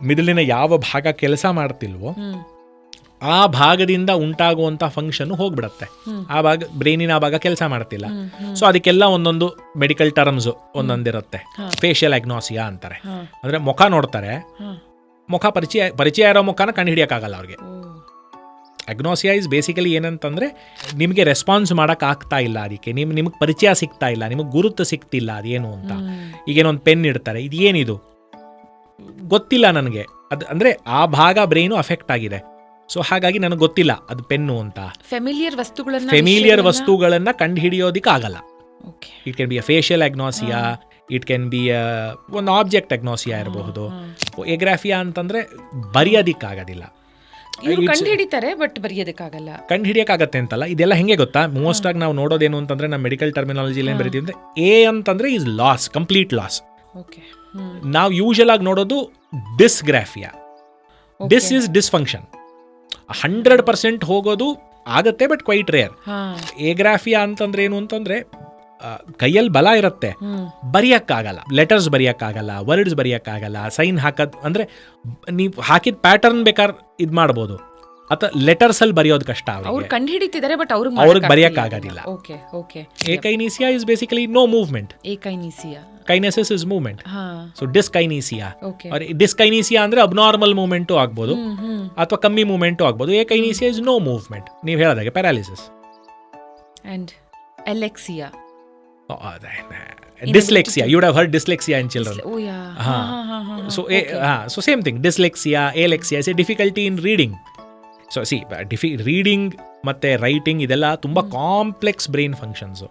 ಮಿದುಳಿನ ಯಾವ ಭಾಗ ಕೆಲಸ ಮಾಡ್ತಿಲ್ವೋ ಆ ಭಾಗದಿಂದ ಉಂಟಾಗುವಂಥ ಫಂಕ್ಷನ್ ಹೋಗ್ಬಿಡತ್ತೆ. ಆ ಭಾಗ ಬ್ರೈನಿನ ಆ ಭಾಗ ಕೆಲಸ ಮಾಡ್ತಿಲ್ಲ. ಸೊ ಅದಕ್ಕೆಲ್ಲ ಒಂದೊಂದು ಮೆಡಿಕಲ್ ಟರ್ಮ್ಸ್ ಒಂದೊಂದಿರುತ್ತೆ. ಫೇಶಿಯಲ್ ಅಗ್ನೋಸಿಯಾ ಅಂತಾರೆ. ಅಂದರೆ ಮುಖ ನೋಡ್ತಾರೆ, ಮುಖ ಪರಿಚಯ ಇರೋ ಮುಖನ ಕಂಡು ಹಿಡಿಯೋಕ್ಕಾಗಲ್ಲ ಅವ್ರಿಗೆ. ಅಗ್ನೋಸಿಯಾ ಇಸ್ ಬೇಸಿಕಲಿ ಏನಂತಂದರೆ ನಿಮಗೆ ರೆಸ್ಪಾನ್ಸ್ ಮಾಡೋಕ್ಕಾಗ್ತಾ ಇಲ್ಲ, ಅದಕ್ಕೆ ನಿಮಗೆ ಪರಿಚಯ ಸಿಗ್ತಾ ಇಲ್ಲ, ನಿಮಗೆ ಗುರುತು ಸಿಗ್ತಿಲ್ಲ ಅದೇನು ಅಂತ. ಈಗೇನೊಂದು ಪೆನ್ ಇಡ್ತಾರೆ, ಇದು ಏನಿದು ಗೊತ್ತಿಲ್ಲ ನನಗೆ, ಅದು ಅಂದರೆ ಆ ಭಾಗ ಬ್ರೈನು ಅಫೆಕ್ಟ್ ಆಗಿದೆ. ಸೊ ಹಾಗಾಗಿ ನನಗೆ ಗೊತ್ತಿಲ್ಲ ಅದು ಪೆನ್ನು ಅಂತ. ಫೆಮಿಲಿಯರ್ ವಸ್ತುಗಳನ್ನು ಕಂಡು ಹಿಡಿಯೋದಕ್ಕೆ ಆಗಲ್ಲ. It can be a facial agnosia, it can be ಒಂದು ಆಬ್ಜೆಕ್ಟ್ ಅಗ್ನೋಸಿಯಾ ಇರಬಹುದು. ಎಗ್ರಾಫಿಯಾ ಅಂತಂದರೆ ಬರೆಯೋದಕ್ಕಾಗೋದಿಲ್ಲ, ಕಂಡು ಹಿಡಿತಾರೆ ಬಟ್ ಬರೆಯೋದಕ್ಕಾಗಲ್ಲ. ಕಂಡು ಹಿಡಿಯೋಕ್ಕಾಗತ್ತೆ ಅಂತಲ್ಲ. ಇದೆಲ್ಲ ಹೆಂಗೆ ಗೊತ್ತಾ, ಮೋಸ್ಟ್ ಆಗಿ ನಾವು ನೋಡೋದೇನು ಅಂತಂದರೆ ನಮ್ಮ ಮೆಡಿಕಲ್ ಟರ್ಮಿನಾಲಜಿಲಿ ಏನು ಬರೀತೀವಿ ಅಂದರೆ ಎ ಅಂತಂದರೆ ಈಸ್ ಲಾಸ್, ಕಂಪ್ಲೀಟ್ ಲಾಸ್. ನಾವು ಯೂಶಲ್ ಆಗಿ ನೋಡೋದು ಡಿಸ್ಗ್ರಾಫಿಯಾ. Dish is dysfunction. 100% ಹೋಗೋದು ಆಗತ್ತೆ ಬಟ್ ಕ್ವೈಟ್ ರೇರ್. ಎಗ್ರಾಫಿಯಾ ಅಂತಂದ್ರೆ ಏನು ಅಂತಂದ್ರೆ ಕೈಯಲ್ಲಿ ಬಲ ಇರುತ್ತೆ, ಬರೆಯೋಕ್ಕಾಗಲ್ಲ, ಲೆಟರ್ಸ್ ಬರೆಯೋಕ್ಕಾಗಲ್ಲ, ವರ್ಡ್ಸ್ ಬರೆಯೋಕ್ಕಾಗಲ್ಲ, ಸೈನ್ ಹಾಕೋದು ಅಂದರೆ ನೀವು ಹಾಕಿದ ಪ್ಯಾಟರ್ನ್ ಬೇಕಾದ್ರೆ ಇದು ಮಾಡ್ಬೋದು, ಅಥವಾ ಲೆಟರ್ಸ್ ಅಲ್ಲಿ ಬರೆಯೋದು ಕಷ್ಟ. ಕಂಡು ಹಿಡಿತಿದ್ದಾರೆ ಬಟ್ ಅವ್ರಿಗೆ ಬರೆಯೋಕ್ಕಾಗೋದಿಲ್ಲ. Akinesia is basically no movement. Kinesis is movement. So dyskinesia, dyskinesia ಅಂದ್ರೆ ಅಬ್ನಾರ್ಮಲ್ ಮೂವ್ಮೆಂಟು ಆಗ್ಬೋದು ಅಥವಾ ಕಮ್ಮಿ ಮೂವ್ಮೆಂಟು ಆಗ್ಬೋದು. ಏಕೈನೀಸಿಯಾ ಇಸ್ ನೋ ಮೂವ್ಮೆಂಟ್, ನೀವು ಹೇಳೋದಾಗೆ paralysis. And alexia, dyslexia, you would have heard dyslexia in children. So same thing, dyslexia, alexia is a difficulty in reading. So see, reading ಮತ್ತೆ writing ಇದೆಲ್ಲ ತುಂಬ complex brain functions.